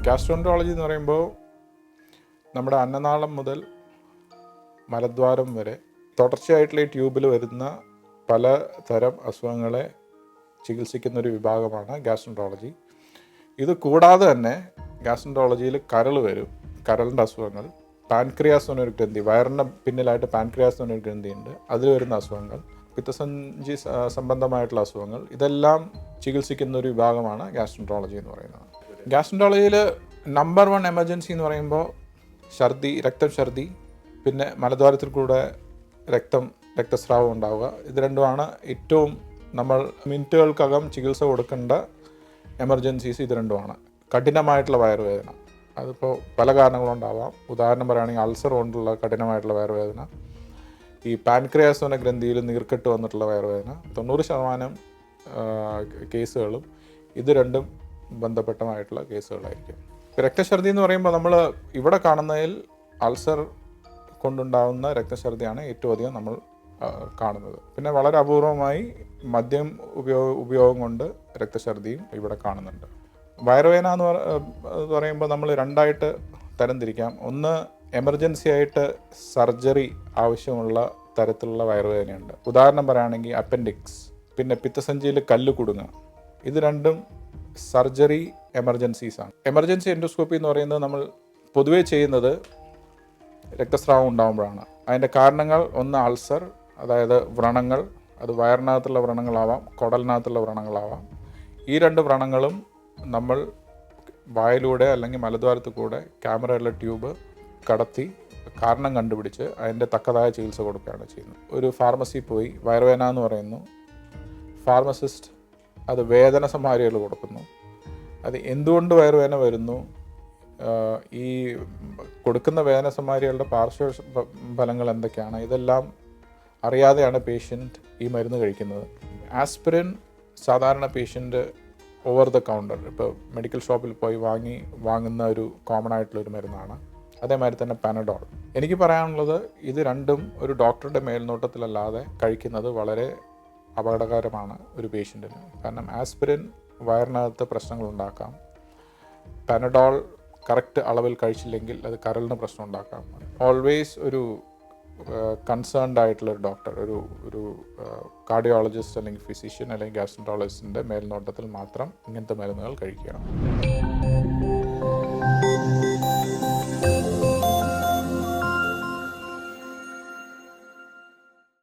ഗാസ്ട്രോൻട്രോളജി എന്ന് പറയുമ്പോൾ നമ്മുടെ അന്നനാളം മുതൽ മലദ്വാരം വരെ തുടർച്ചയായിട്ടുള്ള ഈ ട്യൂബിൽ വരുന്ന പലതരം അസുഖങ്ങളെ ചികിത്സിക്കുന്നൊരു വിഭാഗമാണ് ഗാസ്ട്രോൻട്രോളജി. ഇത് കൂടാതെ തന്നെ ഗാസ്ട്രോൻട്രോളജിയിൽ കരൾ വരും, കരളിൻ്റെ അസുഖങ്ങൾ, പാൻക്രിയാസ് എന്നൊരു ഗ്രന്ഥി, വയറിൻ്റെ പിന്നിലായിട്ട് പാൻക്രിയാസ് എന്നൊരു ഗ്രന്ഥിയുണ്ട്, അതിൽ വരുന്ന അസുഖങ്ങൾ, പിത്തസഞ്ചി സംബന്ധമായിട്ടുള്ള അസുഖങ്ങൾ, ഇതെല്ലാം ചികിത്സിക്കുന്ന ഒരു വിഭാഗമാണ് ഗാസ്ട്രോൻട്രോളജി എന്ന് പറയുന്നത്. ഗാസ്ട്രോൻട്രോളജിയിൽ നമ്പർ 1 എമർജൻസി എന്ന് പറയുമ്പോൾ രക്തം, പിന്നെ മലദ്വാരത്തിൽ കൂടെ രക്തസ്രാവം ഉണ്ടാവുക. ഇത് രണ്ടുമാണ് ഏറ്റവും നമ്മൾ മിനിറ്റുകൾക്കകം ചികിത്സ കൊടുക്കേണ്ട എമർജൻസീസ്. ഇത് രണ്ടുമാണ്. കഠിനമായിട്ടുള്ള വയറുവേദന, അതിപ്പോൾ പല കാരണങ്ങളുണ്ടാവാം. ഉദാഹരണം പറയുകയാണെങ്കിൽ അൾസർ കൊണ്ടുള്ള കഠിനമായിട്ടുള്ള വയറുവേദന, ഈ പാൻക്രിയാസ് എന്ന ഗ്രന്ഥിയിൽ നീർക്കെട്ട് വന്നിട്ടുള്ള വയറുവേദന, 90% കേസുകളും ഇത് രണ്ടും ബന്ധപ്പെട്ടമായിട്ടുള്ള കേസുകളായിരിക്കും. രക്തഛർദി എന്ന് പറയുമ്പോൾ നമ്മൾ ഇവിടെ കാണുന്നതിൽ അൾസർ കൊണ്ടുണ്ടാകുന്ന രക്തഛർദിയാണ് ഏറ്റവും അധികം നമ്മൾ കാണുന്നത്. പിന്നെ വളരെ അപൂർവമായി മദ്യം ഉപയോഗം കൊണ്ട് രക്തഛർദിയും ഇവിടെ കാണുന്നുണ്ട്. വയറുവേദന എന്ന് പറയുമ്പോൾ നമ്മൾ രണ്ടായിട്ട് തരംതിരിക്കാം. ഒന്ന്, എമർജൻസി ആയിട്ട് സർജറി ആവശ്യമുള്ള തരത്തിലുള്ള വയറുവേദനയുണ്ട്. ഉദാഹരണം പറയുകയാണെങ്കിൽ അപ്പൻഡിക്സ്, പിന്നെ പിത്തസഞ്ചിയിൽ കല്ല് കുടുങ്ങുക. ഇത് രണ്ടും സർജറി എമർജൻസീസാണ്. എമർജൻസി എൻഡോസ്കോപ്പി എന്ന് പറയുന്നത് നമ്മൾ പൊതുവേ ചെയ്യുന്നത് രക്തസ്രാവം ഉണ്ടാകുമ്പോഴാണ്. അതിൻ്റെ കാരണങ്ങൾ ഒന്ന് അൾസർ, അതായത് വ്രണങ്ങൾ, അത് വയറിനകത്തുള്ള വ്രണങ്ങളാവാം, കുടലിനകത്തുള്ള വ്രണങ്ങളാവാം. ഈ 2 വ്രണങ്ങളും നമ്മൾ വായിലൂടെ അല്ലെങ്കിൽ മലദ്വാരത്തിൽ കൂടെ ക്യാമറയുള്ള ട്യൂബ് കടത്തി കാരണം കണ്ടുപിടിച്ച് അതിൻ്റെ തക്കതായ ചികിത്സ കൊടുക്കുകയാണ് ചെയ്യുന്നത്. ഒരു ഫാർമസി പോയി വയറുവേദന എന്ന് പറയുന്നു, ഫാർമസിസ്റ്റ് അത് വേദന സംഹാരികൾ കൊടുക്കുന്നു. അത് എന്തുകൊണ്ട് വയറുവേദന വരുന്നു, ഈ കൊടുക്കുന്ന വേദന സംഹാരികളുടെ പാർശ്വ ഫലങ്ങൾ എന്തൊക്കെയാണ്, ഇതെല്ലാം അറിയാതെയാണ് പേഷ്യൻ്റ് ഈ മരുന്ന് കഴിക്കുന്നത്. ആസ്പിരിൻ സാധാരണ പേഷ്യൻ്റ് ഓവർ ദ കൗണ്ടർ, ഇപ്പോൾ മെഡിക്കൽ ഷോപ്പിൽ പോയി വാങ്ങുന്ന ഒരു കോമൺ ആയിട്ടുള്ളൊരു മരുന്നാണ്. അതേമാതിരി തന്നെ പാനഡോൾ. എനിക്ക് പറയാനുള്ളത്, ഇത് രണ്ടും ഒരു ഡോക്ടറുടെ മേൽനോട്ടത്തിലല്ലാതെ കഴിക്കുന്നത് വളരെ അപകടകരമാണ് ഒരു പേഷ്യൻറ്റിന്. കാരണം ആസ്പിരിൻ വയറിനകത്ത് പ്രശ്നങ്ങളുണ്ടാക്കാം, പാനഡോൾ കറക്റ്റ് അളവിൽ കഴിച്ചില്ലെങ്കിൽ അത് കരളിന് പ്രശ്നം ഉണ്ടാക്കാം. ഓൾവേസ് ഒരു കൺസേൺഡ് ആയിട്ടുള്ള ഒരു ഡോക്ടർ, ഒരു കാർഡിയോളജിസ്റ്റ് അല്ലെങ്കിൽ ഫിസിഷ്യൻ അല്ലെങ്കിൽ ഗാസ്ട്രോൻട്രോളജിസ്റ്റിൻ്റെ മേൽനോട്ടത്തിൽ മാത്രം ഇങ്ങനത്തെ മരുന്നുകൾ കഴിക്കുക.